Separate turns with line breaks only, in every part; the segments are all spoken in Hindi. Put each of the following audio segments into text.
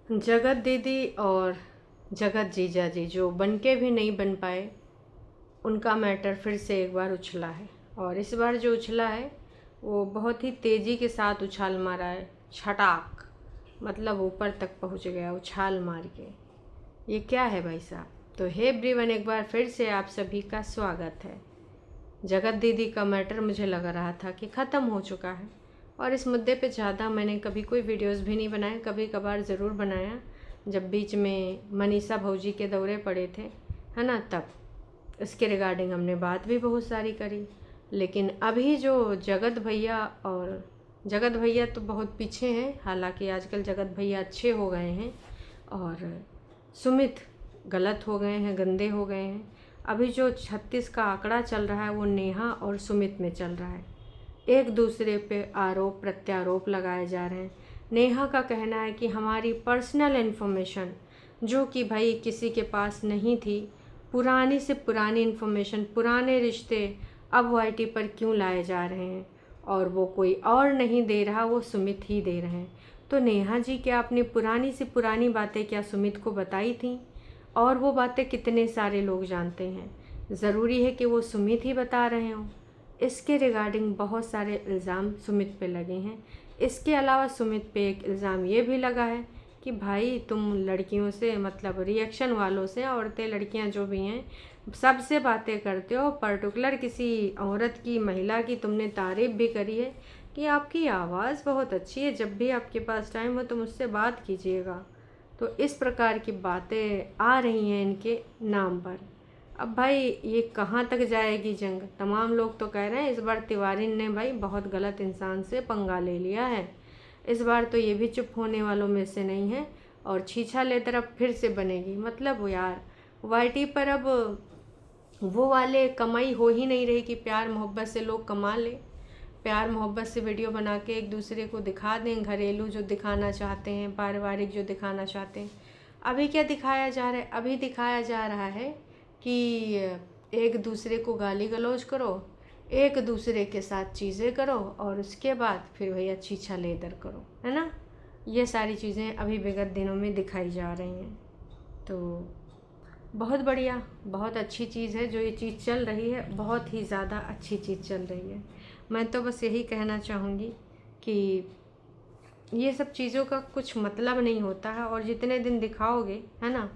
जगत दीदी और जगत जीजा जी जो बन के भी नहीं बन पाए, उनका मैटर फिर से एक बार उछला है। और इस बार जो उछला है वो बहुत ही तेज़ी के साथ उछाल मारा है। छटाक, मतलब ऊपर तक पहुंच गया उछाल मार के। ये क्या है भाई साहब? तो हे एवरीवन, एक बार फिर से आप सभी का स्वागत है। जगत दीदी का मैटर मुझे लग रहा था कि ख़त्म हो चुका है, और इस मुद्दे पे ज़्यादा मैंने कभी कोई वीडियोस भी नहीं बनाए। कभी कभार ज़रूर बनाया जब बीच में मनीषा भौजी के दौरे पड़े थे, है ना, तब इसके रिगार्डिंग हमने बात भी बहुत सारी करी। लेकिन अभी जो जगत भैया तो बहुत पीछे हैं। हालांकि आजकल जगत भैया अच्छे हो गए हैं और सुमित गलत हो गए हैं, गंदे हो गए हैं। अभी जो 36 का आंकड़ा चल रहा है वो नेहा और सुमित में चल रहा है। एक दूसरे पे आरोप प्रत्यारोप लगाए जा रहे हैं। नेहा का कहना है कि हमारी पर्सनल इन्फॉर्मेशन, जो कि भाई किसी के पास नहीं थी, पुरानी से पुरानी इन्फॉर्मेशन, पुराने रिश्ते अब वाईटी पर क्यों लाए जा रहे हैं, और वो कोई और नहीं दे रहा, वो सुमित ही दे रहे हैं। तो नेहा जी, क्या आपने पुरानी से पुरानी बातें क्या सुमित को बताई थी? और वो बातें कितने सारे लोग जानते हैं? ज़रूरी है कि वो सुमित ही बता रहे हों? इसके रिगार्डिंग बहुत सारे इल्ज़ाम सुमित पे लगे हैं। इसके अलावा सुमित पे एक इल्ज़ाम ये भी लगा है कि भाई तुम लड़कियों से, मतलब रिएक्शन वालों से, औरतें लड़कियां जो भी हैं, सबसे बातें करते हो। पर्टिकुलर किसी औरत की, महिला की तुमने तारीफ़ भी करी है कि आपकी आवाज़ बहुत अच्छी है, जब भी आपके पास टाइम हो तो मुझसे बात कीजिएगा। तो इस प्रकार की बातें आ रही हैं इनके नाम पर। अब भाई ये कहाँ तक जाएगी जंग? तमाम लोग तो कह रहे हैं इस बार तिवारी ने भाई बहुत गलत इंसान से पंगा ले लिया है। इस बार तो ये भी चुप होने वालों में से नहीं है, और छीछा लेकर अब फिर से बनेगी। मतलब वो यार, वाईटी पर अब वो वाले कमाई हो ही नहीं रही कि प्यार मोहब्बत से लोग कमा लें, प्यार मोहब्बत से वीडियो बना के एक दूसरे को दिखा दें, घरेलू जो दिखाना चाहते हैं, पारिवारिक जो दिखाना चाहते हैं। अभी क्या दिखाया जा रहा है? अभी दिखाया जा रहा है कि एक दूसरे को गाली गलौज करो, एक दूसरे के साथ चीज़ें करो, और उसके बाद फिर भैया छीछा लेदर करो, है ना। ये सारी चीज़ें अभी विगत दिनों में दिखाई जा रही हैं। तो बहुत बढ़िया, बहुत अच्छी चीज़ है जो ये चीज़ चल रही है, बहुत ही ज़्यादा अच्छी चीज़ चल रही है। मैं तो बस यही कहना चाहूँगी कि ये सब चीज़ों का कुछ मतलब नहीं होता है, और जितने दिन दिखाओगे, है ना,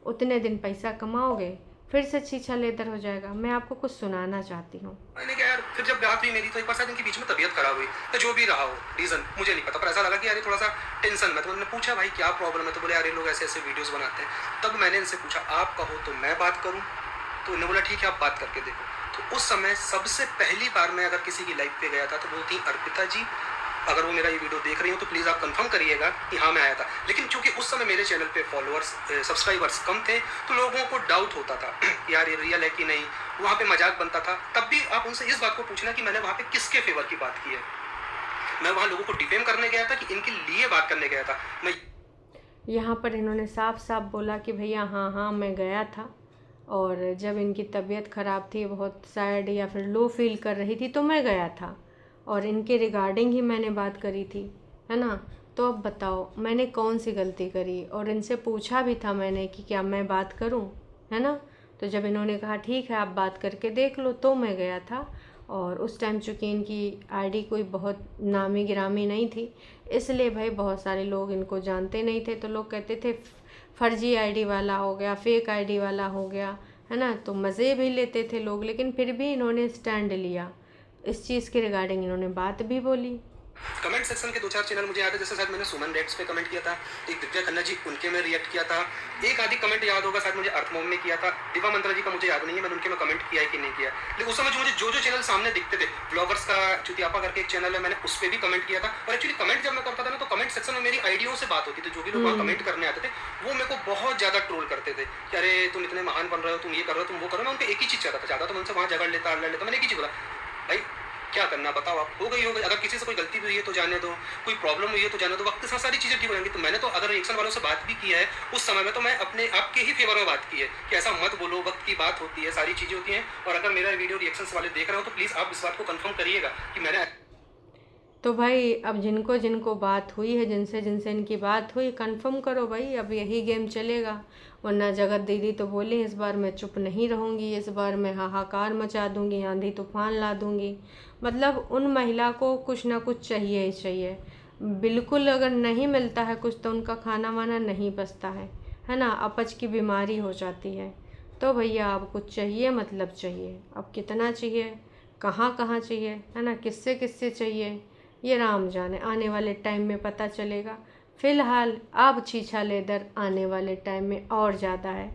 उतने दिन पैसा कमाओगे, फिर से छीछा लेदर हो जाएगा। मैं आपको कुछ सुनाना चाहती हूँ।
मैंने कहा यार, फिर जब बात हुई मेरी तो एक बार शायद इनके बीच में तबीयत खराब हुई, तो जो भी रहा हो रीज़न मुझे नहीं पता, पर ऐसा लगा कि यार थोड़ा सा टेंशन में। तो मैंने पूछा भाई क्या प्रॉब्लम है, तो बोले यार ये लोग ऐसे ऐसे वीडियोस बनाते हैं। तब मैंने इनसे पूछा आप कहो तो मैं बात करूँ, तो इन्होंने बोला ठीक है आप बात करके देखो। तो उस समय सबसे पहली बार मैं अगर किसी की लाइव पे गया था तो बोलती अर्पिता जी, अगर वो मेरा ये वीडियो देख रही हो तो प्लीज़ आप कंफर्म करिएगा कि हाँ मैं आया था। लेकिन चूंकि उस समय मेरे चैनल पे फॉलोअर्स, सब्सक्राइबर्स कम थे, तो लोगों को डाउट होता था कि यार ये रियल है कि नहीं, वहाँ पे मजाक बनता था। तब भी आप उनसे इस बात को पूछना कि मैंने वहाँ पे किसके फेवर की बात की है। मैं वहाँ लोगों को डिफेम करने गया था कि इनके लिए बात करने गया था मैं।
यहाँ पर इन्होंने साफ साफ बोला कि भैया हाँ हाँ मैं गया था, और जब इनकी तबीयत ख़राब थी, बहुत सैड या फिर लो फील कर रही थी, तो मैं गया था और इनके रिगार्डिंग ही मैंने बात करी थी, है ना। तो अब बताओ मैंने कौन सी गलती करी? और इनसे पूछा भी था मैंने कि क्या मैं बात करूं, है ना। तो जब इन्होंने कहा ठीक है आप बात करके देख लो, तो मैं गया था। और उस टाइम चूँकि इनकी आईडी कोई बहुत नामी गिरामी नहीं थी, इसलिए भाई बहुत सारे लोग इनको जानते नहीं थे, तो लोग कहते थे फर्जी आईडी वाला हो गया, फेक आईडी वाला हो गया, है ना। तो मज़े भी लेते थे लोग, लेकिन फिर भी इन्होंने स्टैंड लिया। इस चीज़ के रिगार्डिंग इन्होंने बात भी बोली।
कमेंट सेक्शन के दो चार चैनल मुझे याद है, जैसे शायद मैंने सुमन रेड्स पे कमेंट किया था, एक दिव्या खन्ना जी उनके में रिएक्ट किया था, एक आदि कमेंट याद होगा शायद मुझे अर्थमोम में किया था, दिवा मंत्रा जी का मुझे याद नहीं है मैंने उनके में कमेंट किया है कि नहीं किया। लेकिन उस समय जो मुझे जो चैनल सामने दिखते थे, ब्लॉगर्स का चुतियापा करके एक चैनल है, मैंने उस पर भी कमेंट किया था। और एक्चुअली कमेंट जब मैं करता था ना, तो कमेंट सेक्शन में मेरी आइडियों से बात होती थी। जो भी लोग वहाँ कमेंट करने आते थे वो मेरे को बहुत ज्यादा ट्रोल करते थे कि अरे तुम इतने महान बन रहे हो, तुम ये कर रहे हो, तुम वो करो। मैं उनको एक ही चीज चाहता था, चाहता तो मैं उनसे वहाँ झगड़ लेता, लड़ लेता। मैंने एक ही चीज बोला, भाई क्या करना बताओ आप, हो गई हो गई। अगर किसी से कोई गलती हुई है तो जाने दो, कोई प्रॉब्लम हुई है तो जाने दो, वक्त के साथ सारी चीजें ठीक हो जाएंगी। तो मैंने तो अगर रिएक्शन वालों से बात भी की है उस समय में, तो मैं अपने आपके ही फेवर में बात की है कि ऐसा मत बोलो, वक्त की बात होती है, सारी चीजें होती हैं। और अगर मेरा वीडियो रिएक्शन वाले देख रहे हो तो प्लीज आप इस बात को कंफर्म करिएगा कि मैंने।
तो भाई अब जिनको जिनको बात हुई है, जिनसे जिनसे इनकी बात हुई, कंफर्म करो भाई, अब यही गेम चलेगा। वरना जगत दीदी तो बोली इस बार मैं चुप नहीं रहूँगी, इस बार मैं हाहाकार मचा दूँगी, आंधी तूफान ला दूँगी। मतलब उन महिला को कुछ ना कुछ चाहिए ही चाहिए। बिल्कुल अगर नहीं मिलता है कुछ तो उनका खाना वाना नहीं पचता है ना, अपच की बीमारी हो जाती है। तो भैया अब कुछ चाहिए, मतलब चाहिए। अब कितना चाहिए, कहाँ कहाँ चाहिए, है ना, किससे किससे चाहिए, ये राम जाने, आने वाले टाइम में पता चलेगा। फ़िलहाल अब छीछा लेदर आने वाले टाइम में और ज़्यादा है।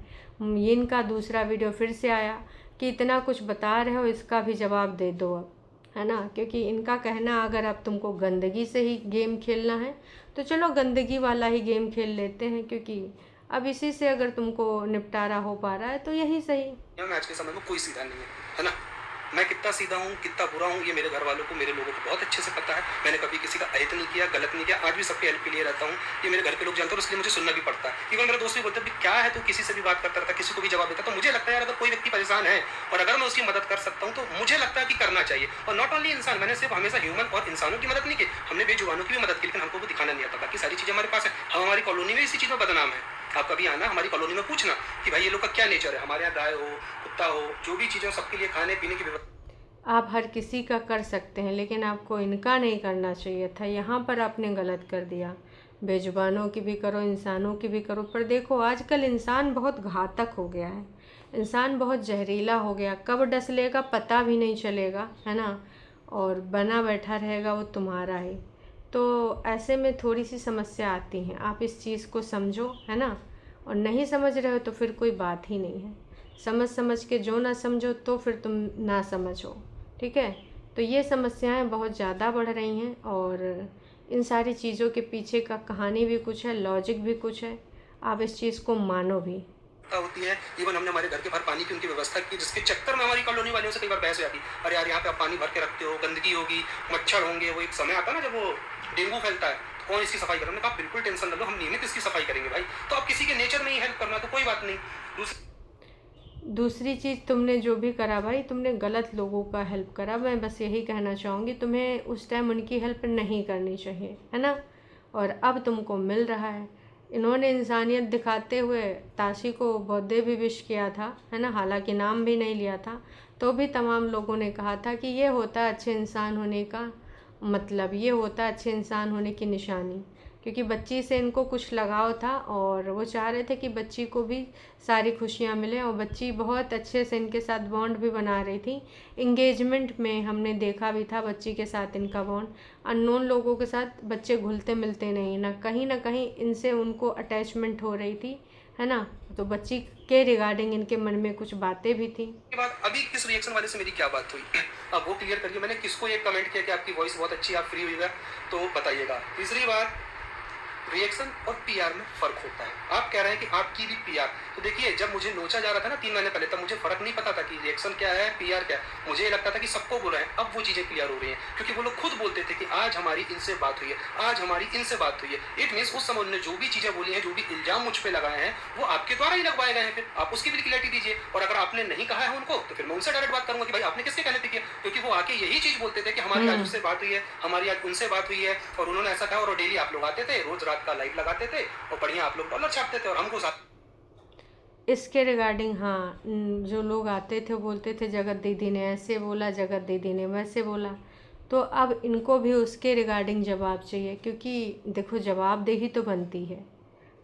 इनका दूसरा वीडियो फिर से आया कि इतना कुछ बता रहे हो, इसका भी जवाब दे दो अब, है ना। क्योंकि इनका कहना अगर अब तुमको गंदगी से ही गेम खेलना है तो चलो गंदगी वाला ही गेम खेल लेते हैं, क्योंकि अब इसी से अगर तुमको निपटारा हो पा रहा है तो यही सही।
आज के समय में कोई सीधा नहीं है ना। मैं कितना सीधा हूँ, कितना बुरा हूँ, ये मेरे घर वालों को, मेरे लोगों को बहुत अच्छे से पता है। मैंने कभी किसी का अहित नहीं किया, गलत नहीं किया, आज भी सबके हेल्प के लिए रहता हूँ। ये मेरे घर के लोग जानते हैं और इसलिए मुझे सुनना भी पड़ता है। इवन मेरा दोस्त भी बोलता है क्या है तो किसी से भी बात करता रहता, किसी को भी जवाब देता। तो मुझे लगता है यार अगर कोई व्यक्ति परेशान है और अगर मैं उसकी मदद कर सकता हूँ तो मुझे लगता है कि करना चाहिए। और नॉट ओनली इंसान, मैंने सिर्फ हमेशा ह्यूमन और इंसानों की मदद नहीं की, हमने बेजुबानों की भी मदद की, लेकिन हमको वो दिखाना नहीं आता। बाकी सारी चीज़ें हमारे पास है। हम हमारी कॉलोनी में इसी चीज़ में बदनाम है। आप कभी आना हमारी कॉलोनी में, पूछना कि भाई ये लोग का क्या नेचर है। हमारे यहाँ गाय हो, कुत्ता हो, जो भी चीज़ें सबके लिए खाने पीने की व्यवस्था।
आप हर किसी का कर सकते हैं, लेकिन आपको इनका नहीं करना चाहिए था। यहाँ पर आपने गलत कर दिया। बेजुबानों की भी करो, इंसानों की भी करो। पर देखो आजकल इंसान बहुत घातक हो गया है, इंसान बहुत जहरीला हो गया। कब डस लेगा पता भी नहीं चलेगा, है ना। और बना बैठा रहेगा वो तुम्हारा ही। तो ऐसे में थोड़ी सी समस्या आती हैं। आप इस चीज़ को समझो, है ना। और नहीं समझ रहे हो तो फिर कोई बात ही नहीं है। समझ समझ के जो ना समझो तो फिर तुम ना समझो, ठीक है। तो ये समस्याएं बहुत ज़्यादा बढ़ रही हैं और इन सारी चीज़ों के पीछे का कहानी भी कुछ है, लॉजिक भी कुछ है। आप इस चीज़ को मानो भी।
होती है। इवन हमने हमारे घर के बाहर पानी की उनकी व्यवस्था की, जिसके चक्कर में हमारी कॉलोनी वालों से कई बार बहस हो जाती। अरे यार यहाँ पे आप पानी भर के रखते हो, गंदगी होगी, मच्छर होंगे। वो एक समय आता है ना जब वो डेंगू फैलता है, कौन इसकी सफाई करे। कहा बिल्कुल टेंशन न लो, हम नियमित इसकी सफाई करेंगे भाई। तो अब किसी के नेचर में ही हेल्प करना तो कोई बात नहीं।
दूसरी चीज़ तुमने जो भी करा भाई, तुमने गलत लोगों का हेल्प करा। मैं बस यही कहना चाहूँगी, तुम्हें उस टाइम उनकी हेल्प नहीं करनी चाहिए, है ना। और अब तुमको मिल रहा है। इन्होंने इंसानियत दिखाते हुए ताशी को बर्थडे भी विश किया था, है ना। हालांकि नाम भी नहीं लिया था, तो भी तमाम लोगों ने कहा था कि ये होता है अच्छे इंसान होने का मतलब, ये होता है अच्छे इंसान होने की निशानी। क्योंकि बच्ची से इनको कुछ लगाव था और वो चाह रहे थे कि बच्ची को भी सारी खुशियाँ मिलें। और बच्ची बहुत अच्छे से इनके साथ बॉन्ड भी बना रही थी। इंगेजमेंट में हमने देखा भी था बच्ची के साथ इनका बॉन्ड। अननोन लोगों के साथ बच्चे घुलते मिलते नहीं, ना कहीं इनसे उनको अटैचमेंट हो रही थी, है ना। तो बच्ची के रिगार्डिंग इनके मन में कुछ बातें भी थी।
अभी किस रिएक्शन वाले से मेरी क्या बात हुई, अब वो क्लियर करिए। मैंने किसको ये कमेंट किया कि आपकी वॉइस बहुत अच्छी, आप फ्री हुईगा तो बताइएगा। तीसरी बात, रिएक्शन और पीआर में फर्क होता है। आप कह रहे हैं कि आपकी भी पीआर, तो देखिए जब मुझे नोचा जा रहा था ना 3 महीने पहले, तब मुझे फर्क नहीं पता था कि रिएक्शन क्या है, पीआर क्या है। मुझे ये लगता था कि सबको बुरा है। अब वो चीजें क्लियर हो रही हैं, क्योंकि वो लोग खुद बोलते थे कि आज हमारी इनसे बात हुई है, आज हमारी इनसे बात हुई है। इट मीन्स उस समय उन्होंने जो भी चीजें बोली हैं, जो भी इल्जाम मुझ पर लगाए हैं, वो आपके द्वारा ही लगवाए गए हैं। फिर आप उसकी भी क्लियरिटी दीजिए। और अगर आपने नहीं कहा है उनको तो फिर मैं उनसे डायरेक्ट बात करूंगा कि भाई आपने किसके कहने पे किया। क्योंकि वो आके यही चीज बोलते थे कि हमारी आज उससे बात हुई है, हमारी आज उनसे बात हुई है, और उन्होंने ऐसा कहा। और डेली आप लोग आते थे, रोज रात का लाइव लगाते थे और बढ़िया आप लोग डॉलर छापते थे और हमको साथ।
इसके रिगार्डिंग हाँ, जो लोग आते थे बोलते थे जगत दीदी ने ऐसे बोला, जगत दीदी ने वैसे बोला। तो अब इनको भी उसके रिगार्डिंग जवाब चाहिए, क्योंकि देखो जवाबदेही तो बनती है।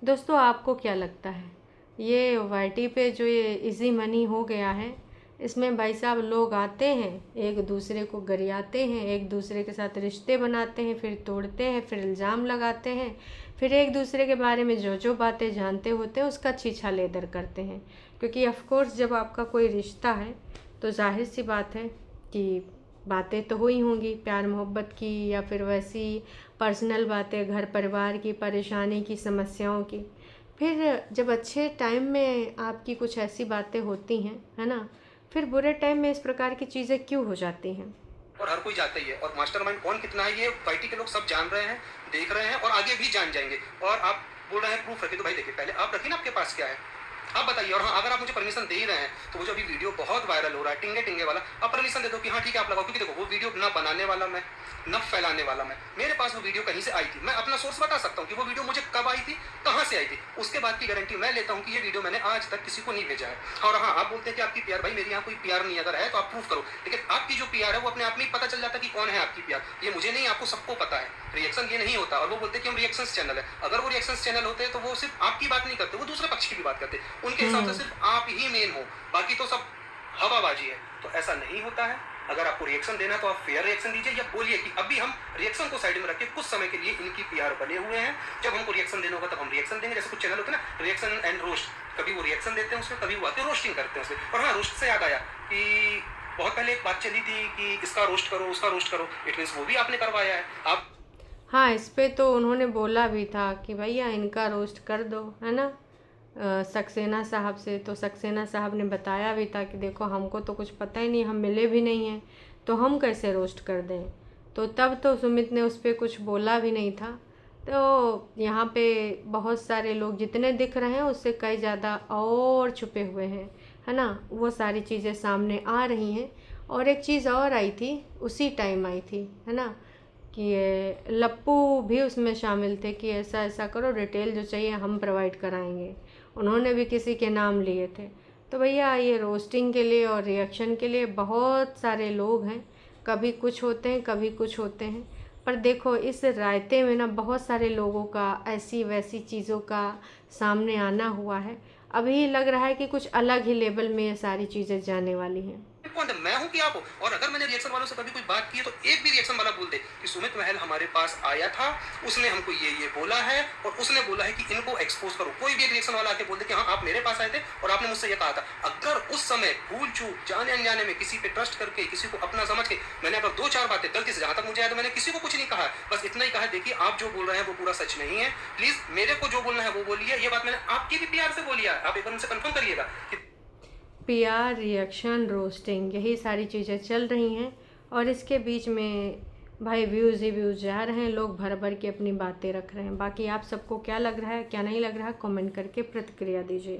दोस्तों आपको क्या लगता है, ये वाईटी पे जो ये इजी मनी हो गया है, इसमें भाई साहब लोग आते हैं, एक दूसरे को गरियाते हैं, एक दूसरे के साथ रिश्ते बनाते हैं, फिर तोड़ते हैं, फिर इल्ज़ाम लगाते हैं, फिर एक दूसरे के बारे में जो जो बातें जानते होते हैं उसका छीछा लेदर करते हैं। क्योंकि ऑफ कोर्स जब आपका कोई रिश्ता है तो जाहिर सी बात है कि बातें तो हुई होंगी प्यार मोहब्बत की, या फिर वैसी पर्सनल बातें, घर परिवार की, परेशानी की, समस्याओं की। फिर जब अच्छे टाइम में आपकी कुछ ऐसी बातें होती हैं, है ना, फिर बुरे टाइम में इस प्रकार की चीज़ें क्यों हो जाती हैं।
और हर कोई जानता ही है, और मास्टरमाइंड कौन कितना है ये वाईटी के लोग सब जान रहे हैं, देख रहे हैं और आगे भी जान जाएंगे। और आप बोल रहे हैं प्रूफ रखिए, तो भाई देखिए पहले आप रखिए ना आपके पास क्या है। आप बताइए। और हाँ, अगर आप मुझे परमिशन दे ही रहे हैं तो वो जो अभी वीडियो बहुत वायरल हो रहा है टिंगे टिंगे वाला, आप परमिशन दे दो कि हाँ ठीक है आप लगाओ, क्योंकि देखो वो वीडियो ना बनाने वाला मैं, न फैलाने वाला मैं, मेरे पास वो वीडियो कहीं से आई थी, मैं अपना सोर्स बता सकता हूँ कि वो वीडियो मुझे कब आई थी, कहाँ से आई थी, उसके बाद की गारंटी मैं लेता हूँ कि ये वीडियो मैंने आज तक किसी को नहीं भेजा है। और हाँ, आप बोलते हैं कि आपकी पीआर, भाई मेरे यहाँ कोई पीआर नहीं, अगर है तो आप प्रूफ करो, लेकिन आपकी जो पीआर है वो अपने आप में पता चल जाता है कि कौन है आपकी पीआर। ये मुझे नहीं, आपको सबको पता है, रिएक्शन ये नहीं होता। और वो बोलते हैं कि हम रिएक्शन चैनल है, अगर वो रिएक्शन चैनल होते तो वो सिर्फ आपकी बात नहीं करते, वो दूसरे पक्ष की भी बात करते, उनके हिसाब से सिर्फ आप ही मेन हो, बाकी तो सब हवाबाजी है। तो ऐसा नहीं होता है। अगर आपको रिएक्शन देना तो आप फेयर रिएक्शन दीजिए, या बोलिए कि अभी हम रिएक्शन को साइड में रख के कुछ समय के लिए इनकी पीआर बने हुए हैं, जब हमको रिएक्शन देना होगा तब हम रिएक्शन देंगे। जैसे कुछ चैनल होते हैं ना, रिएक्शन एंड रोस्ट, कभी वो रिएक्शन देते हैं उसमें, कभी वो आते रोस्टिंग करते हैं उसमें। और हाँ, रोस्ट से याद आया कि बहुत पहले एक बात चली थी कि इसका रोस्ट करो, उसका रोस्ट करो, इट मीन्स वो भी आपने करवाया है आप।
हाँ, इस पे तो उन्होंने बोला भी था कि भैया इनका रोस्ट कर दो, है ना, सक्सेना साहब से। तो सक्सेना साहब ने बताया भी था कि देखो हमको तो कुछ पता ही नहीं, हम मिले भी नहीं हैं, तो हम कैसे रोस्ट कर दें। तो तब तो सुमित ने उस पर कुछ बोला भी नहीं था। तो यहाँ पे बहुत सारे लोग जितने दिख रहे हैं उससे कई ज़्यादा और छुपे हुए हैं, है ना, वो सारी चीज़ें सामने आ रही हैं। और एक चीज़ और आई थी, उसी टाइम आई थी, है ना, कि ये लप्पू भी उसमें शामिल थे कि ऐसा ऐसा करो, डिटेल जो चाहिए हम प्रोवाइड कराएंगे। उन्होंने भी किसी के नाम लिए थे। तो भैया ये रोस्टिंग के लिए और रिएक्शन के लिए बहुत सारे लोग हैं, कभी कुछ होते हैं कभी कुछ होते हैं। पर देखो इस रायते में ना बहुत सारे लोगों का ऐसी वैसी चीज़ों का सामने आना हुआ है। अभी लग रहा है कि कुछ अलग ही लेवल में ये सारी चीज़ें जाने वाली हैं।
कौन है, मैं हूं कि आप हो? और अगर मैंने रिएक्शन वालों से कभी कोई बात की है तो एक भी रिएक्शन वाला बोल दे कि सुमित महल हमारे पास आया था, उसने हमको ये बोला है और उसने बोला है कि इनको एक्सपोज करो। कोई भी एक रिएक्शन वाला आके बोल दे कि हाँ आप मेरे पास आए थे और आपने मुझसे ये कहा था। अगर उस समय भूल चूक जाने अनजाने में किसी पे ट्रस्ट करके, किसी को अपना समझ के मैंने अगर 2-4 बातें गलती से, जहां तक मुझे याद है मैंने किसी को कुछ नहीं कहा, बस इतना ही कहा है देखिए आप जो बोल रहे हैं वो पूरा सच नहीं है, प्लीज मेरे को जो बोलना है वो बोलिए। ये बात मैंने आपकी भी पीआर से बोली है, आप एक बार उनसे कंफर्म करिएगा कि
पीआर, रिएक्शन, रोस्टिंग, यही सारी चीज़ें चल रही हैं। और इसके बीच में भाई व्यूज़ ही व्यूज़ जा रहे हैं, लोग भर भर के अपनी बातें रख रहे हैं। बाकी आप सबको क्या लग रहा है क्या नहीं लग रहा है, कमेंट करके प्रतिक्रिया दीजिए।